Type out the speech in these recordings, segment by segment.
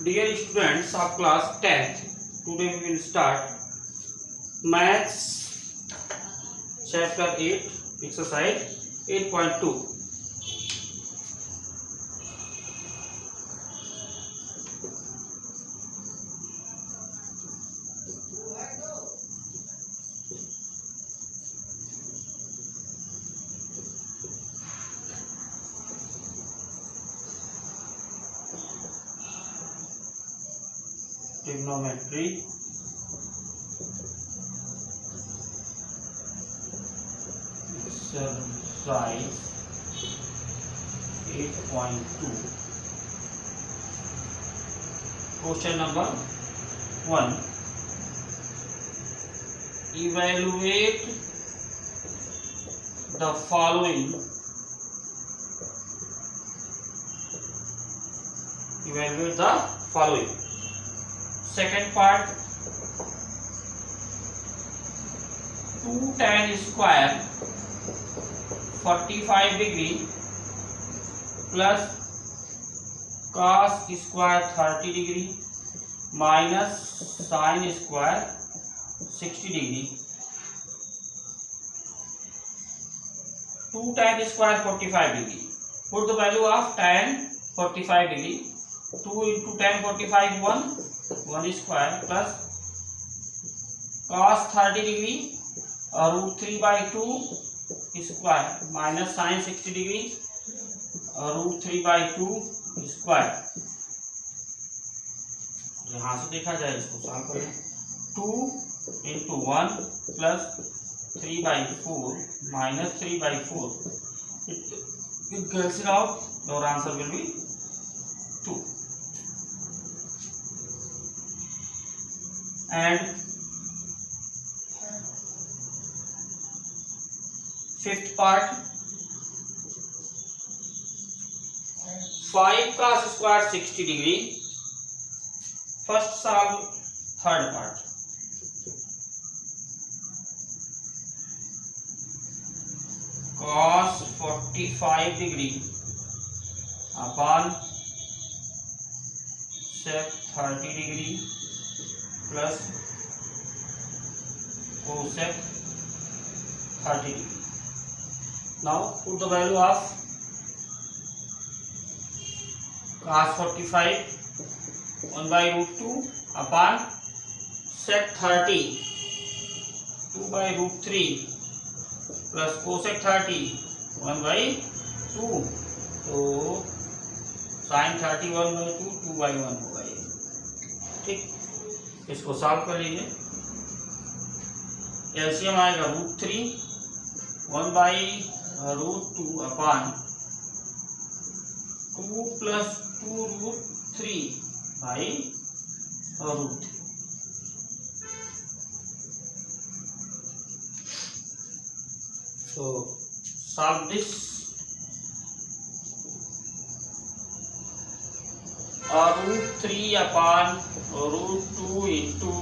Dear students of class 10th, today we will start Maths chapter 8, exercise 8.2. Trigonometry, exercise 8.2. Question number 1. Evaluate the following. Evaluate the following. Second part, 2 tan square 45 degree plus cos square 30 degree minus sin square 60 degree. 2 tan square 45 degree. Put the value of tan 45 degree. 2 into tan 45 1 square plus cos 30 degree root 3 by 2 square minus sin 60 degree root 3 by 2 square. यहाँ से देखा जाए इसको solve करें. 2 into 1 plus 3 by 4 minus 3 by 4. It cancels out. Your answer will be 2. And fifth part, 5 cos square 60 degree. First solve third part. Cos 45 degree upon sec 30 degree plus cosec 30 degree. Now put the value of cos 45 1 by root 2 upon sec 30 2 by root 3 plus cosec 30 1 by 2. तो sin 30 1 by 2 2 by 1 होगा ये. ठीक, इसको solve कर लीजिए. LCM आएगा root 3 1 by root 2 upon 2 plus 2 root 3 by root 3. तो solve this. Root 3 upon root 2 into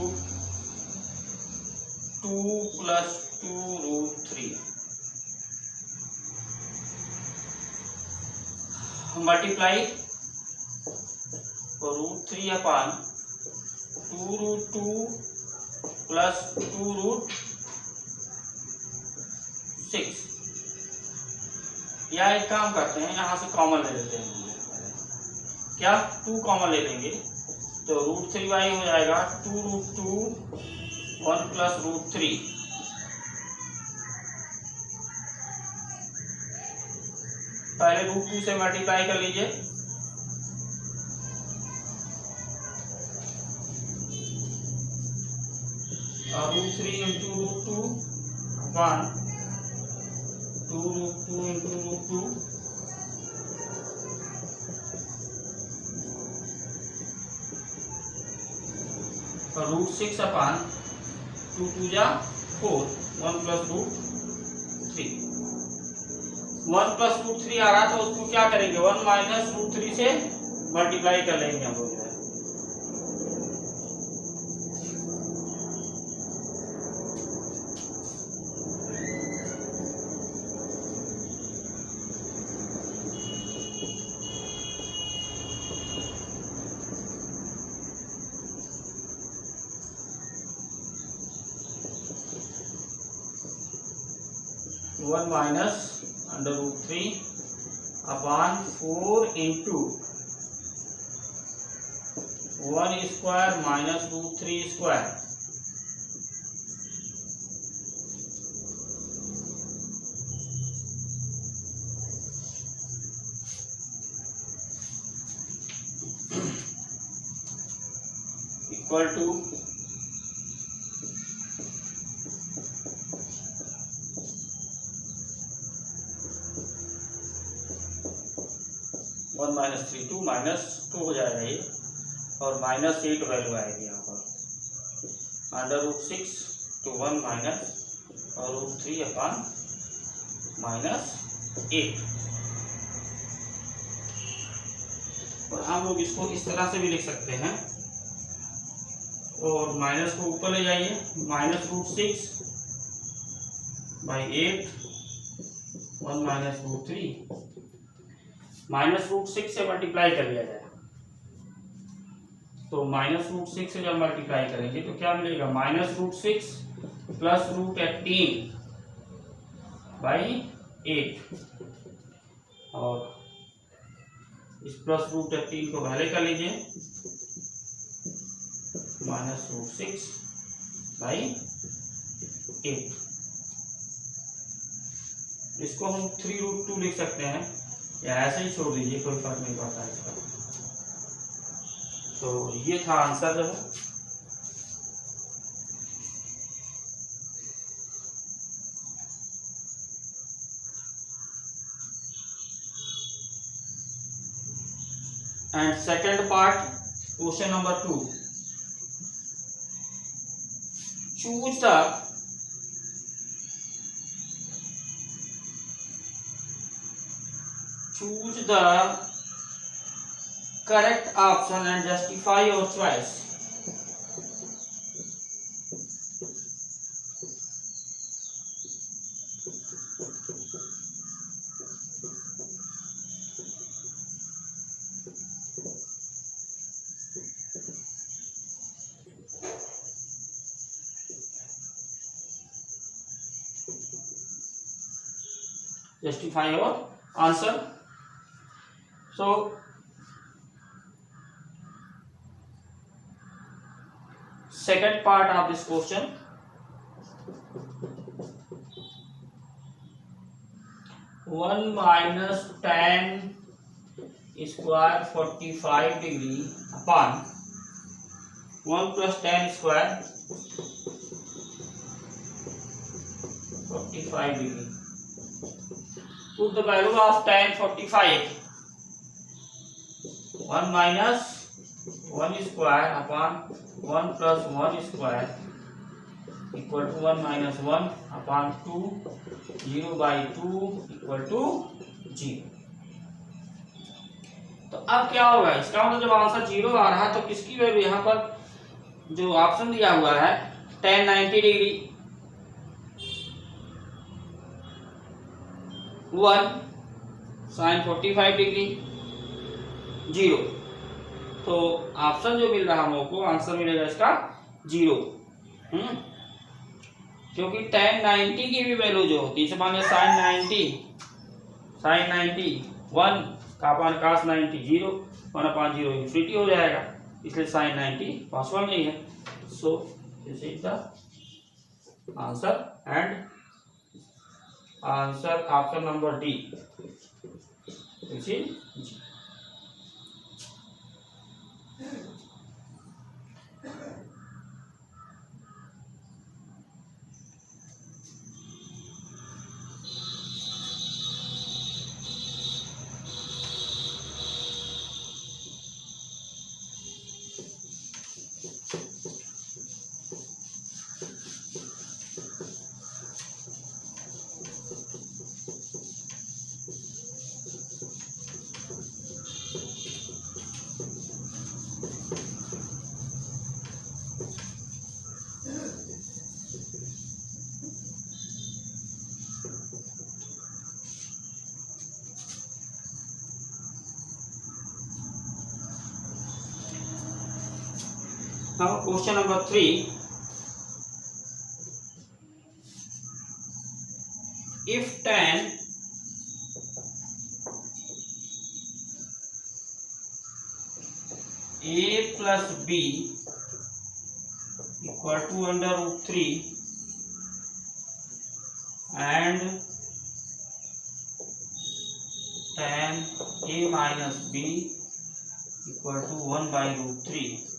2 plus 2 root 3 multiply root 3 upon 2 root 2 plus 2 root 6. या एक काम करते हैं, यहां से कॉमन ले लेते हैं. क्या 2 कॉमन ले लेंगे तो रूट 3 बाई हो जाएगा 2 रूट 2 1 प्लस रूट 3. पहले रूट 2 से मल्टीप्लाई कर लीजिए. और root 3 into root 2 upon 2 root 2 into root 2 और रूट 6 अपॉन 2 2 जा 4 1 प्लस रूट 3. 1 प्लस रूट 3 आ रहा था, उसको क्या करेंगे 1 माइनस रूट 3 से मल्टीप्लाई कर लेंगे हम लोग. 1 minus under root 3 upon 4 into 1 square minus root 3 square equal to 1 minus 3 2 minus 2 हो जाएगा ये, और माइनस 8 वैल्यू आएगी यहाँ पर, अंडर रूट 6 तो 1 माइनस और रूट 3 अपॉन माइनस 8। और हम लोग इसको इस तरह से भी लिख सकते हैं, और माइनस को ऊपर ले जाइए, minus root 6 by 8 1 minus root 3, minus root 6 से मल्टीप्लाई कर लिया जाए, तो माइनस रूट 6 से जब मल्टीप्लाई करेंगे तो क्या मिलेगा, minus root 6 plus root 18 by 8, और इस प्लस रूट 18 को पहले कर लीजिए, माइनस रूट 6 बाई 8, इसको हम 3 रूट 2 लिख सकते हैं, या ऐसे ही छोड़ दीजिए, कोई फर्क नहीं पड़ता इसका। तो ये था आंसर जो है। And second part, question number 2, choose the correct option and justify your choice. Justify your answer. So second part of this question, 1 minus tan square 45 degree upon 1 plus tan square 45 degree. Put the value of tan 45. 1 minus 1 square upon 1 plus 1 square equal to 1 minus 1 upon 2, 0 by 2 equal to 0. तो अब क्या होगा, इसका मतलब जब answer 0 आ रहा है तो किसकी वैल्यू, यहाँ पर जो ऑप्शन दिया हुआ है tan 90 डिग्री 1, sin 45 डिग्री 0, तो ऑप्शन जो मिल रहा हम लोग को, आंसर मिलेगा इसका 0। क्योंकि tan 90 की भी वैल्यू जो होती है, मान लीजिए sin 90 1 का अपान cos 90 0, 1 अपान 0 इंफिनिटी हो जाएगा, इसलिए sin 90 पॉसिबल नहीं है। So this is the answer, and answer option number D, this is जी। Now question number 3, if tan a plus b equal to under root 3 and tan a minus b equal to 1 by root 3.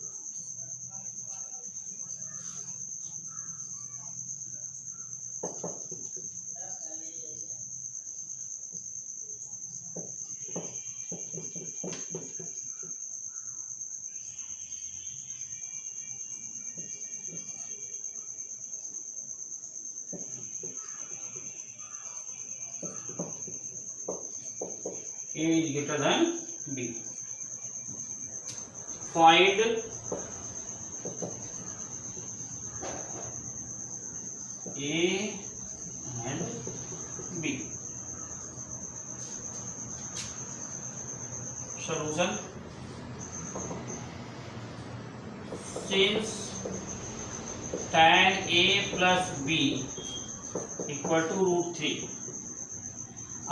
A is greater than B. Find A and B. Solution. Since tan A plus B equal to root 3,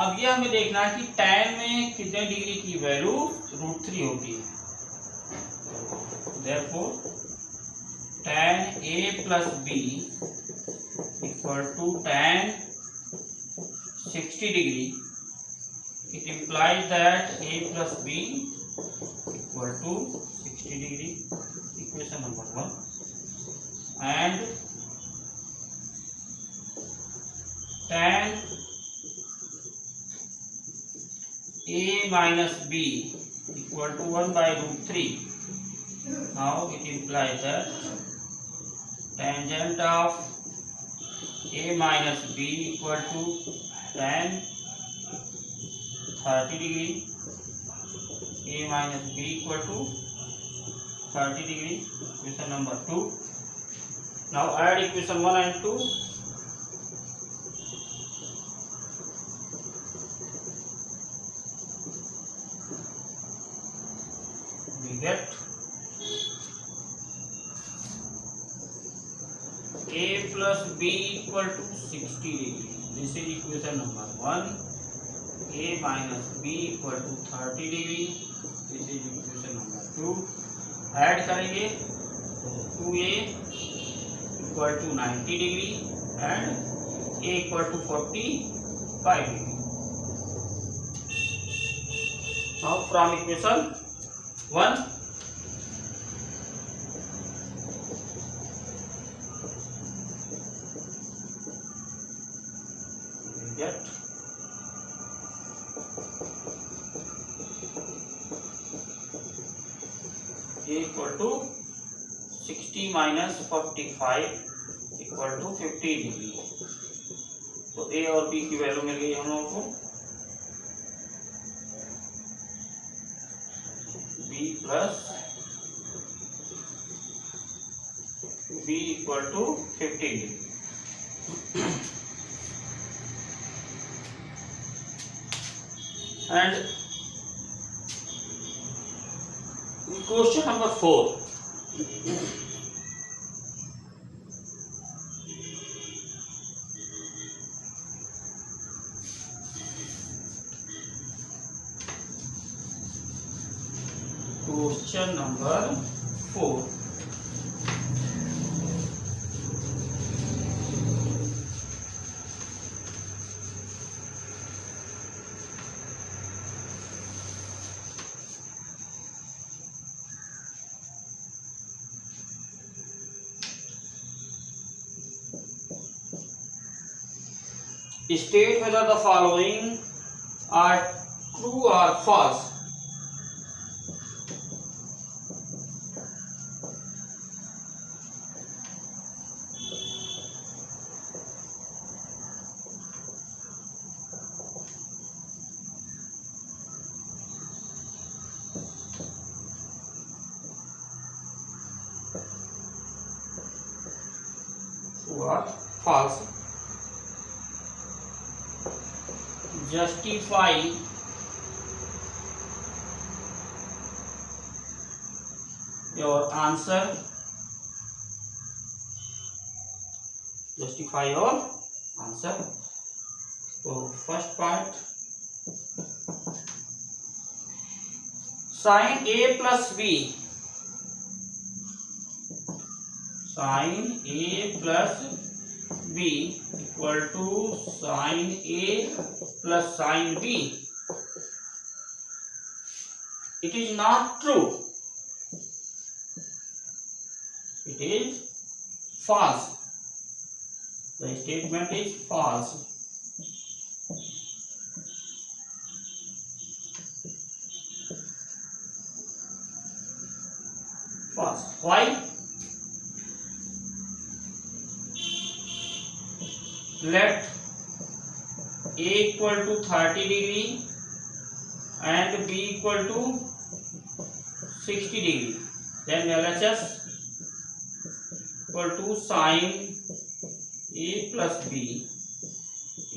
अब ये हमें देखना है कि tan में कितने degree की value root 3 होती है. Therefore tan A plus B equal to tan 60 degree. It implies that A plus B equal to 60 degree. Equation number 1. And tan A minus B equal to 1 by root 3. Now it implies that tangent of A minus B equal to tan 30 degree. A minus B equal to 30 degree. Equation number 2. Now add equation 1 and 2. We get A plus B equal to 60 degree. This is equation number 1. A minus B equal to 30 degree. This is equation number 2. Add करेंगे 2A equal to 90 degree and A equal to 45 degree. Now from equation 1, we get A equal to 60 minus 45 equal to 50 degree. तो A और B की value मिल गई हम लोगों को. B plus B equal to 50 degree. And question number 4. Question number 4. State whether the following are true or false. True or false. Justify your answer. Justify your answer. तो first part sine A plus B, sine A plus B equal to sine A plus sine B, it is not true, it is false, the statement is false. False. Why? Let A equal to 30 degree and B equal to 60 degree. Then LHS equal to sin A plus B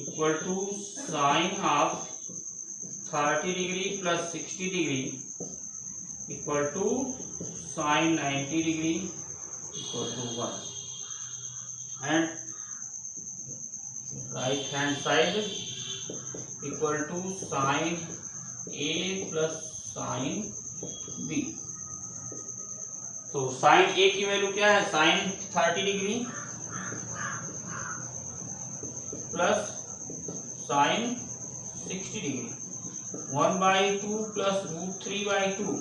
equal to sin of 30 degree plus 60 degree equal to sin 90 degree equal to 1. And right hand side equal to sin A plus sin B. तो sin A की value क्या है, sin 30 degree plus sin 60 degree, 1/2 plus √3/2,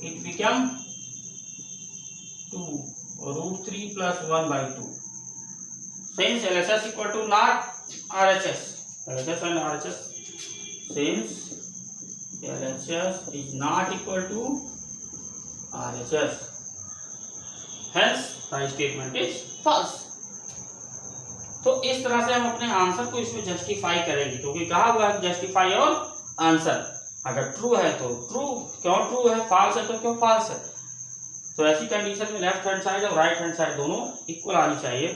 it become 2 or √3 plus 1/2. Since LHS equal to not RHS, LHS and RHS, since LHS is not equal to RHS, hence the statement is false. तो इस तरह से हम अपने answer को इसमें justify करेंगे, क्योंकि कहा हुआ है जस्टिफाई और आंसर, अगर ट्रू है तो ट्रू, क्यों ट्रू है, फॉल्स है तो क्यों फॉल्स है। तो ऐसी कंडीशन में लेफ्ट हैंड साइड और राइट हैंड साइड दोनों इक्वल आनी चाहिए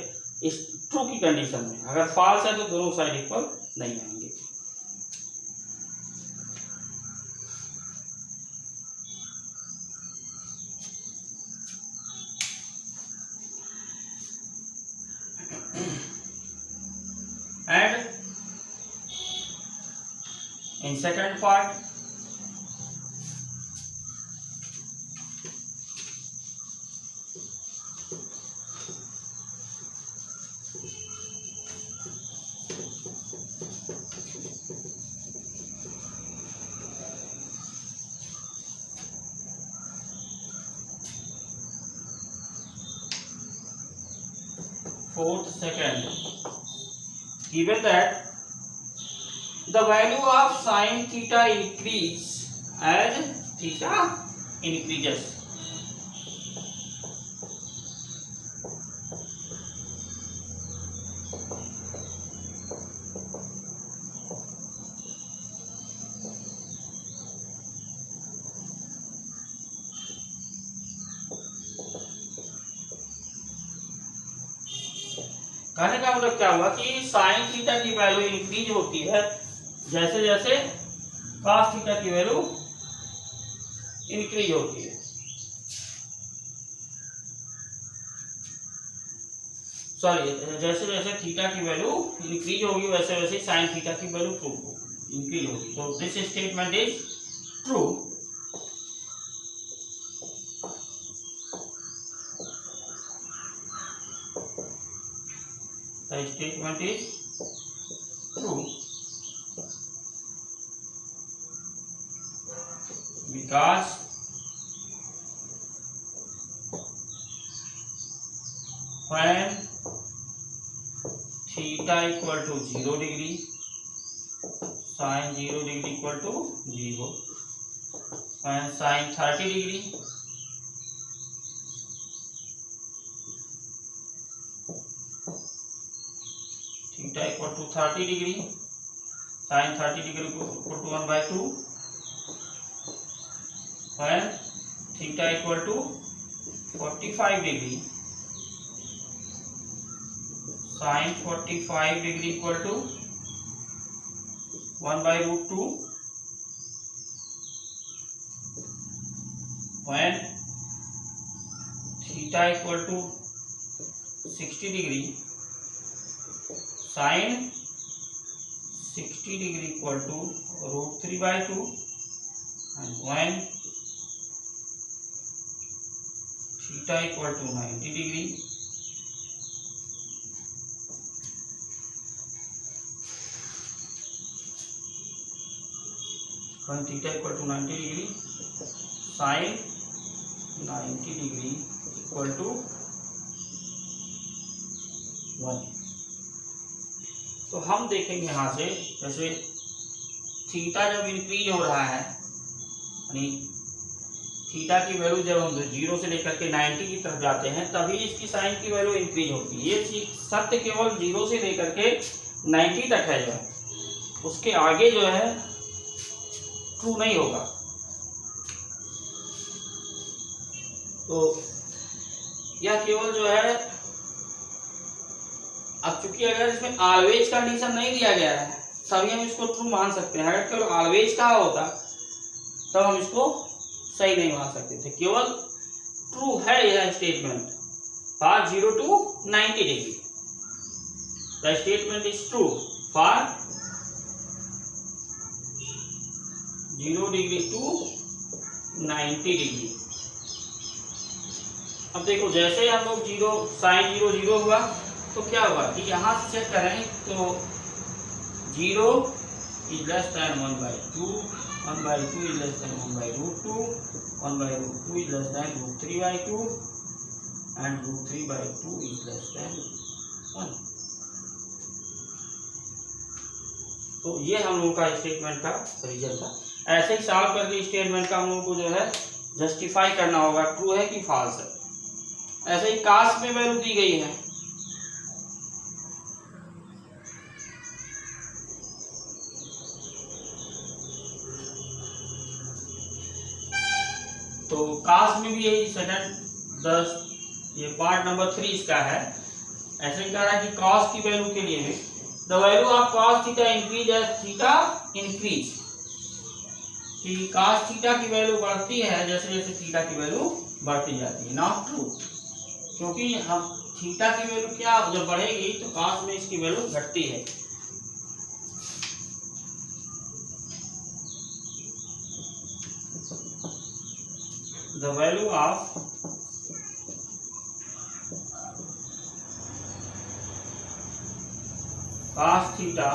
इस ट्रू की कंडीशन में। अगर फॉल्स है तो दोनों साइड इक्वल नहीं आएंगे। And in second part, fourth second, given that the value of sin theta increase as theta increases, कहने का मतलब क्या हुआ कि साइन थीटा की वैल्यू इंक्रीज होती है जैसे जैसे कॉस थीटा की वैल्यू इंक्रीज होती है। सॉरी, जैसे जैसे थीटा की वैल्यू इंक्रीज होगी वैसे वैसे साइन थीटा की वैल्यू इंक्रीज होगी। तो this statement is true. The statement is true because when theta equal to 0 degree, sin 0 degree equal to 0, when sin 30 degree, theta equal to 30 degree, sin 30 degree equal to 1/2, when theta equal to 45 degree, sin 45 degree equal to 1/√2, when theta equal to 60 degree, sin 60 degree equal to √3/2 and when theta equal to 90 degree, when theta equal to 90 degree, sin 90 degree equal to 1। तो हम देखेंगे यहाँ से, जैसे theta जब increase हो रहा है, यानी थीटा की वैल्यू जब हम 0 से लेकर के 90 की तरफ जाते हैं तभी इसकी साइन की वैल्यू इंक्रीज होती है। ये सत्य केवल 0 से लेकर के 90 तक है, जो है उसके आगे जो है ट्रू नहीं होगा। तो यह केवल जो है, अब चूंकि अगर इसमें ऑलवेज कंडीशन नहीं दिया गया है तभी हम इसको ट्रू मान सकते हैं। अगर केवल ऑलवेज का होता तब हम इसको सही नहीं मान सकते थे। केवल ट्रू है यह statement for 0 to 90 degree. The statement is true for 0 degree to 90 degree. अब देखो जैसे हम लोग sin 0 हुआ तो क्या हुआ कि यहाँ से चेक करें तो 0 is less then 1/2, 1/2 is less then 1/√2, 1/√2 is less then √3/2 and √3/2 is less then 1। तो ये हम लोग का स्टेटमेंट का रिजल्ट था। ऐसे ही सॉल्व करके स्टेटमेंट का हम लोग को जो है जस्टिफाई करना होगा, ट्रू है कि फॉल्स है। ऐसे ही कास्ट में वैल्यू दी गई है, तो कास्ट में भी यही सेकंड 10 ये पार्ट नंबर 3 इसका है। ऐसे ही कह रहा है कि कास्ट की वैल्यू के लिए the value of cos theta increase as theta increase, कि कास्ट थीटा की वैल्यू बढ़ती है जैसे जैसे थीटा की वैल्यू बढ़ती जाती है। नॉट ट्रू, क्योंकि हम थीटा की वैल्यू क्या जब बढ़ेगी तो कास्ट में इसकी वैल्यू घटती है। The value of cos theta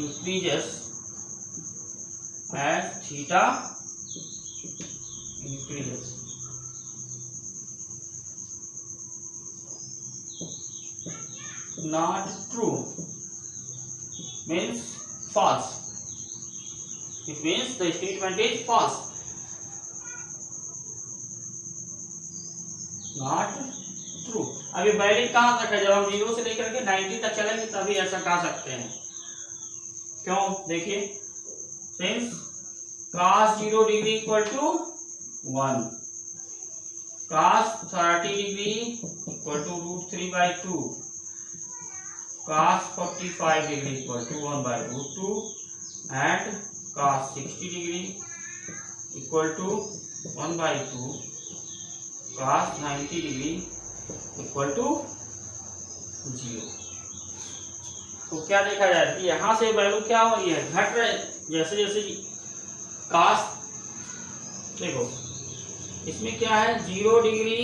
increases as theta increases। Not true means false. It means the statement is false, not true। अभी वैलिड कहाँ तक है, जब हम 0 से लेकर के 90 तक चलेंगे तभी ऐसा कह सकते हैं। क्यों, देखिए since cos 0 degree equal to 1, cos 30 degree equal to √3/2, cos 45 degree equal to 1/√2 एंड cos 60 degree equal to 1/2, cos 90 degree equal to 0। तो क्या देखा जाए कि यहाँ से वैल्यू क्या हो रही है, घट रहे जैसे जैसे cos, देखो इसमें क्या है 0 degree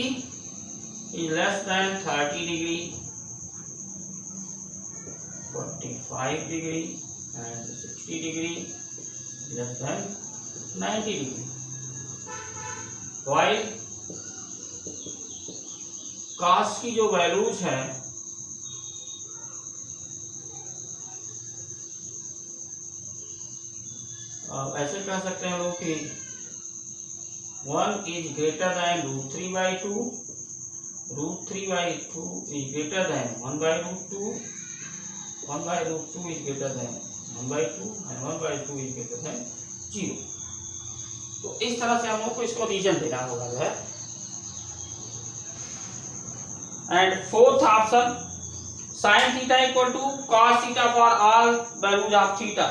is less than 30 degree, 45 degree and 60 degree less than 90 degree. while cos की जो वैल्यूज है ऐसे कह सकते हैं लोग कि 1 is greater than √3/2, √3/2 is greater than 1/√2, 1/√2 is greater than 1/2 and 1/2 is greater than 0। तो इस तरह से हम लोग को इसको रीजन देना होगा जो है। And fourth option sin theta equal to cos theta for all values of theta.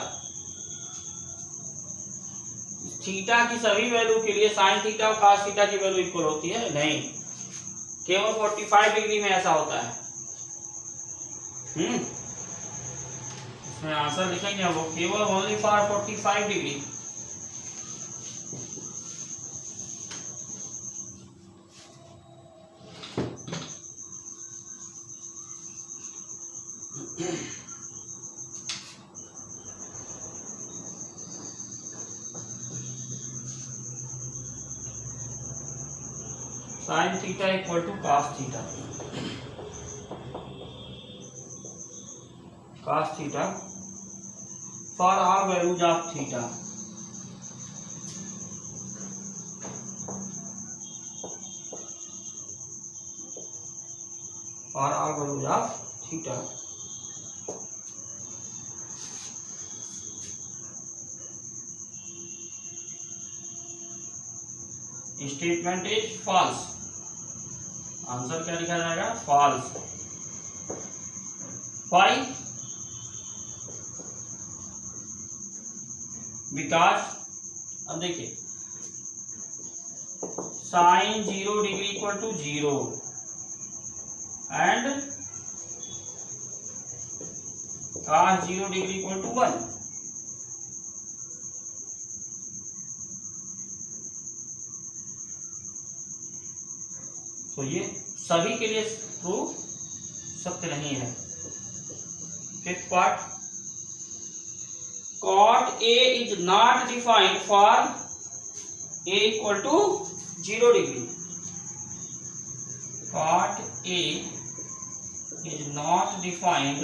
Theta की सभी वैल्यू के लिए sin थीटा और cos थीटा की वैल्यू इक्वल होती है नहीं, केवल 45 डिग्री में ऐसा होता है। इसमें आंसर लिखेंगे हम लोग केवल only for 45 degree. Sine theta equal to cos theta. cos theta for all values of theta for all values of theta statement is false। Answer क्या लिखा जाएगा? false। why? बिकॉज अब देखिए sine 0 degree equal to 0 and cos 0 degree equal to 1। तो ये सभी के लिए प्रूफ सत्य नहीं है। Fifth part, cot A is not defined for A equal to 0 degree। cot A is not defined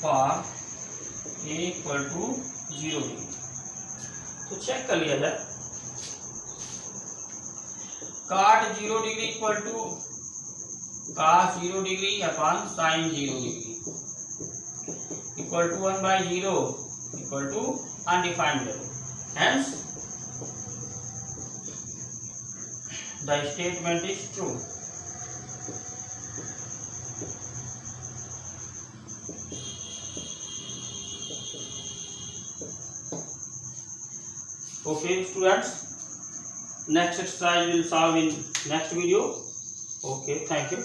for A equal to 0 degree। तो check कर लिया जाए। cot 0 degree equal to cos 0 degree upon sin 0 degree equal to 1/0 equal to undefined value. Hence the statement is true. Okay students, next exercise will solve in next video. Okay, thank you.